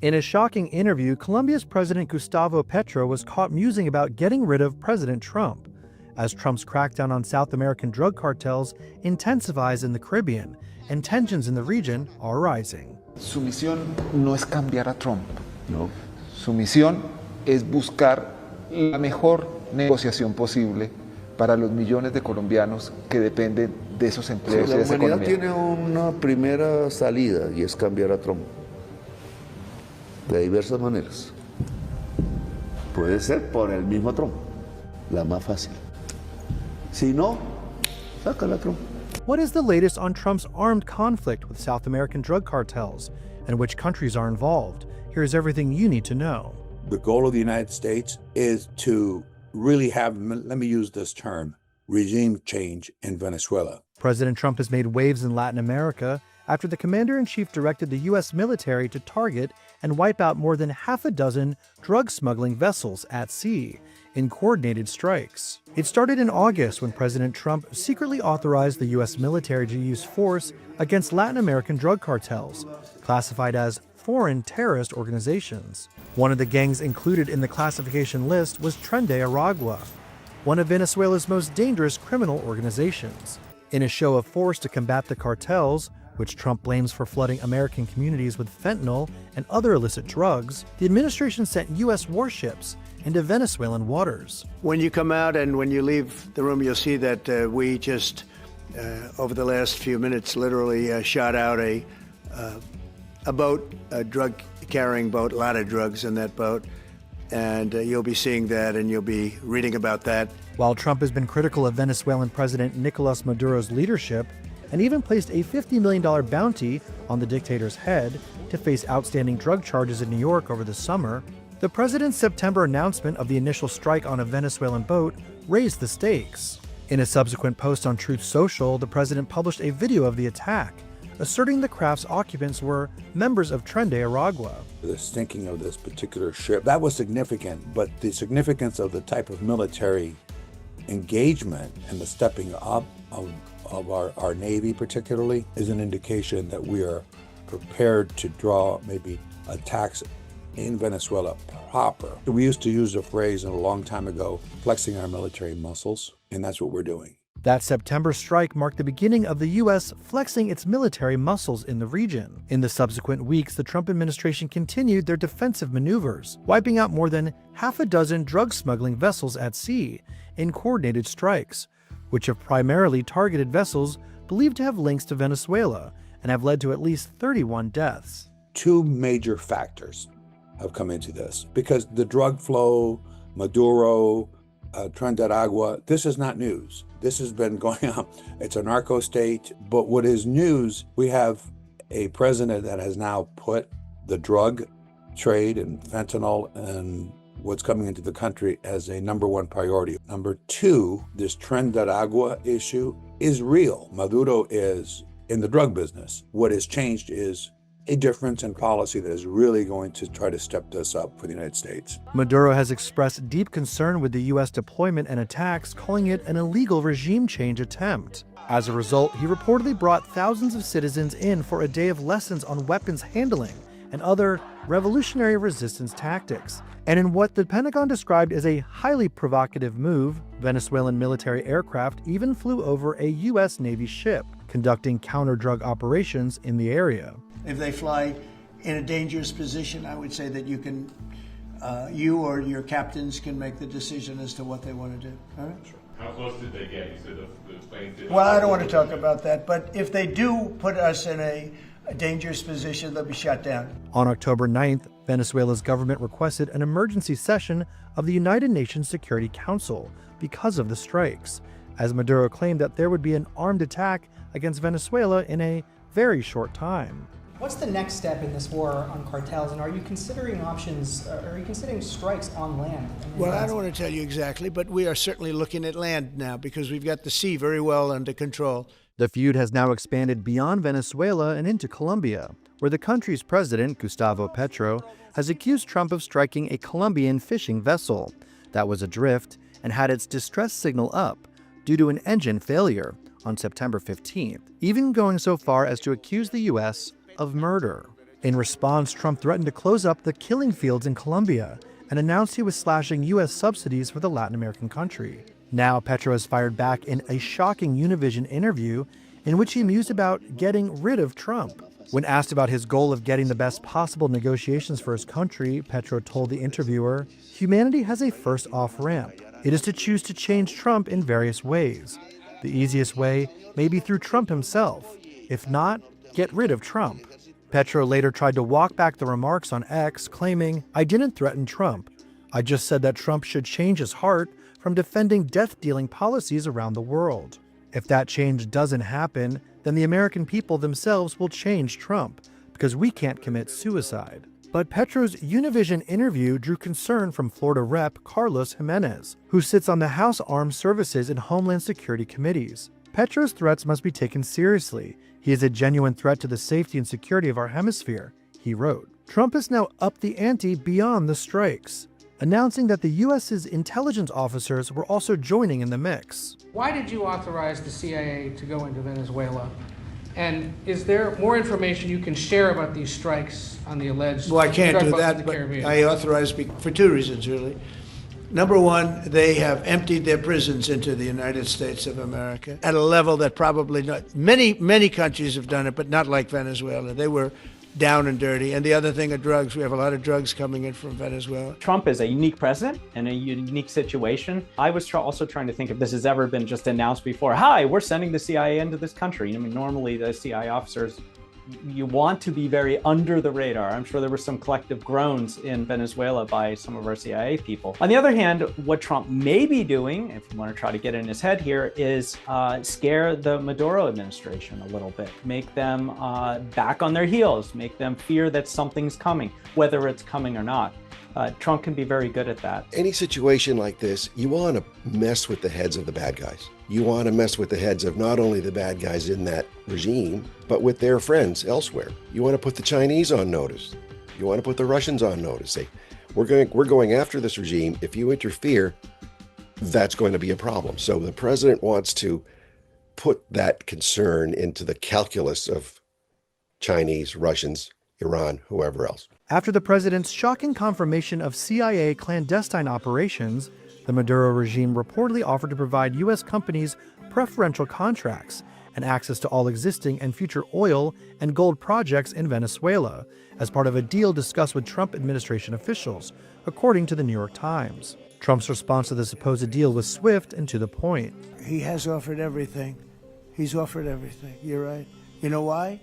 In a shocking interview, Colombia's President Gustavo Petro was caught musing about getting rid of President Trump, as Trump's crackdown on South American drug cartels intensifies in the Caribbean, and tensions in the region are rising. Su misión no es cambiar a Trump. No. Su misión es buscar la mejor negociación posible para los millones de colombianos que dependen de esos empleos y de esa economía. La humanidad tiene una primera salida y es cambiar a Trump. De diversas maneras. Puede ser por el mismo Trump, la más fácil. Si no, sácala a Trump. What is the latest on Trump's armed conflict with South American drug cartels, and which countries are involved? Here's everything you need to know. The goal of the United States is to really have, let me use this term, regime change in Venezuela. President Trump has made waves in Latin America after the commander-in-chief directed the U.S. military to target and wipe out more than half a dozen drug smuggling vessels at sea in coordinated strikes. It started in August when President Trump secretly authorized the U.S. military to use force against Latin American drug cartels, classified as foreign terrorist organizations. One of the gangs included in the classification list was Tren de Aragua, one of Venezuela's most dangerous criminal organizations. In a show of force to combat the cartels, which Trump blames for flooding American communities with fentanyl and other illicit drugs, the administration sent U.S. warships into Venezuelan waters. When you come out and when you leave the room, you'll see that we just, over the last few minutes, literally shot out a boat, a drug-carrying boat, a lot of drugs in that boat. And you'll be seeing that and you'll be reading about that. While Trump has been critical of Venezuelan President Nicolas Maduro's leadership, and even placed a $50 million bounty on the dictator's head to face outstanding drug charges in New York over the summer, the president's September announcement of the initial strike on a Venezuelan boat raised the stakes. In a subsequent post on Truth Social, the president published a video of the attack, asserting the craft's occupants were members of Tren de Aragua. The sinking of this particular ship, that was significant, but the significance of the type of military engagement and the stepping up of our Navy particularly is an indication that we are prepared to draw maybe attacks in Venezuela proper. We used to use a phrase a long time ago, flexing our military muscles, and that's what we're doing. That September strike marked the beginning of the U.S. flexing its military muscles in the region. In the subsequent weeks, the Trump administration continued their defensive maneuvers, wiping out more than half a dozen drug smuggling vessels at sea in coordinated strikes, which have primarily targeted vessels believed to have links to Venezuela and have led to at least 31 deaths. Two major factors have come into this, because the drug flow, Maduro, Tren de Aragua, this is not news. This has been going on. It's a narco state, but what is news, we have a president that has now put the drug trade and fentanyl and what's coming into the country as a number one priority. Number two, this Tren de Aragua issue is real. Maduro is in the drug business. What has changed is a difference in policy that is really going to try to step this up for the United States. Maduro has expressed deep concern with the U.S. deployment and attacks, calling it an illegal regime change attempt. As a result, he reportedly brought thousands of citizens in for a day of lessons on weapons handling and other revolutionary resistance tactics. And in what the Pentagon described as a highly provocative move, Venezuelan military aircraft even flew over a U.S. Navy ship, conducting counter-drug operations in the area. If they fly in a dangerous position, I would say that you can, you or your captains can make the decision as to what they want to do. All right? How close did they get? You said the planes did. Well, I don't want to talk about that, but if they do put us in a dangerous position, they'll be shot down. On October 9th, Venezuela's government requested an emergency session of the United Nations Security Council because of the strikes, as Maduro claimed that there would be an armed attack against Venezuela in a very short time. What's the next step in this war on cartels, and are you considering options, are you considering strikes on land? Well, I don't want to tell you exactly, but we are certainly looking at land now because we've got the sea very well under control. The feud has now expanded beyond Venezuela and into Colombia, where the country's president, Gustavo Petro, has accused Trump of striking a Colombian fishing vessel that was adrift and had its distress signal up due to an engine failure on September 15th, even going so far as to accuse the U.S. of murder. In response, Trump threatened to close up the killing fields in Colombia and announced he was slashing U.S. subsidies for the Latin American country. Now, Petro has fired back in a shocking Univision interview in which he mused about getting rid of Trump. When asked about his goal of getting the best possible negotiations for his country, Petro told the interviewer, "Humanity has a first off-ramp. It is to choose to change Trump in various ways. The easiest way may be through Trump himself. If not, get rid of Trump." Petro later tried to walk back the remarks on X, claiming, "I didn't threaten Trump. I just said that Trump should change his heart from defending death-dealing policies around the world. If that change doesn't happen, then the American people themselves will change Trump, because we can't commit suicide." But Petro's Univision interview drew concern from Florida Rep. Carlos Jimenez, who sits on the House Armed Services and Homeland Security committees. Petro's threats must be taken seriously. He is a genuine threat to the safety and security of our hemisphere, he wrote. Trump has now upped the ante beyond the strikes, announcing that the U.S.'s intelligence officers were also joining in the mix. Why did you authorize the CIA to go into Venezuela? And is there more information you can share about these strikes on the alleged Well, I can't drug do boats in that, the but Caribbean? I authorized for two reasons, really. Number one, they have emptied their prisons into the United States of America at a level that probably not many countries have done it, but not like Venezuela. They were down and dirty. And the other thing are drugs. We have a lot of drugs coming in from Venezuela. Trump is a unique president in a unique situation. I was also trying to think if this has ever been just announced before. Hi, we're sending the CIA into this country. I mean, normally the CIA officers, you want to be very under the radar. I'm sure there were some collective groans in Venezuela by some of our CIA people. On the other hand, what Trump may be doing, if you want to try to get in his head here, is scare the Maduro administration a little bit, make them back on their heels, make them fear that something's coming, whether it's coming or not. Trump can be very good at that. Any situation like this, you want to mess with the heads of the bad guys. You want to mess with the heads of not only the bad guys in that regime, but with their friends elsewhere. You want to put the Chinese on notice. You want to put the Russians on notice. Say, we're going after this regime. If you interfere, that's going to be a problem. So the president wants to put that concern into the calculus of Chinese, Russians, Iran, whoever else. After the president's shocking confirmation of CIA clandestine operations, the Maduro regime reportedly offered to provide U.S. companies preferential contracts and access to all existing and future oil and gold projects in Venezuela as part of a deal discussed with Trump administration officials, according to the New York Times. Trump's response to the supposed deal was swift and to the point. He has offered everything. He's offered everything. You're right. You know why?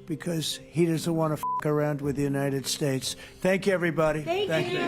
Because he doesn't want to f*** around with the United States. Thank you, everybody. Thank you.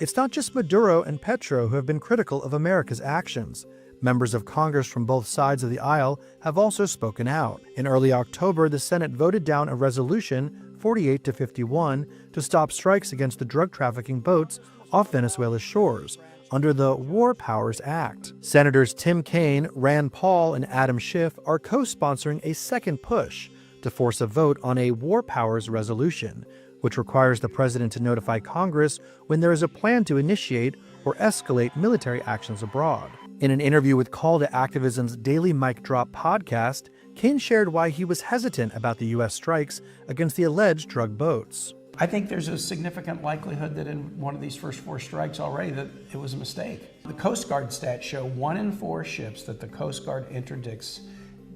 It's not just Maduro and Petro who have been critical of America's actions. Members of Congress from both sides of the aisle have also spoken out. In early October, the Senate voted down a resolution, 48-51, to stop strikes against the drug trafficking boats off Venezuela's shores under the War Powers Act. Senators Tim Kaine, Rand Paul, and Adam Schiff are co-sponsoring a second push to force a vote on a War Powers resolution, which requires the president to notify Congress when there is a plan to initiate or escalate military actions abroad. In an interview with Call to Activism's Daily Mic Drop podcast, Kaine shared why he was hesitant about the U.S. strikes against the alleged drug boats. I think there's a significant likelihood that in one of these first 4 strikes already that it was a mistake. The Coast Guard stats show 1 in 4 ships that the Coast Guard interdicts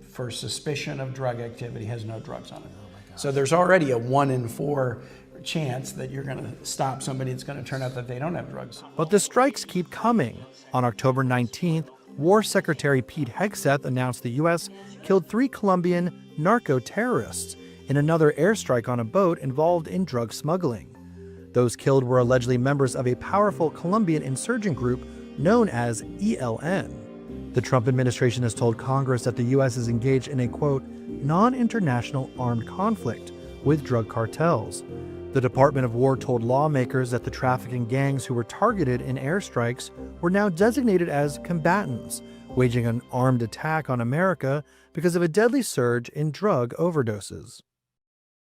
for suspicion of drug activity has no drugs on it. So there's already a 1 in 4 chance that you're going to stop somebody. It's going to turn out that they don't have drugs. But the strikes keep coming. On October 19th, War Secretary Pete Hegseth announced the U.S. killed 3 Colombian narco-terrorists in another airstrike on a boat involved in drug smuggling. Those killed were allegedly members of a powerful Colombian insurgent group known as ELN. The Trump administration has told Congress that the U.S. is engaged in a, quote, non-international armed conflict with drug cartels. The Department of War told lawmakers that the trafficking gangs who were targeted in airstrikes were now designated as combatants, waging an armed attack on America because of a deadly surge in drug overdoses.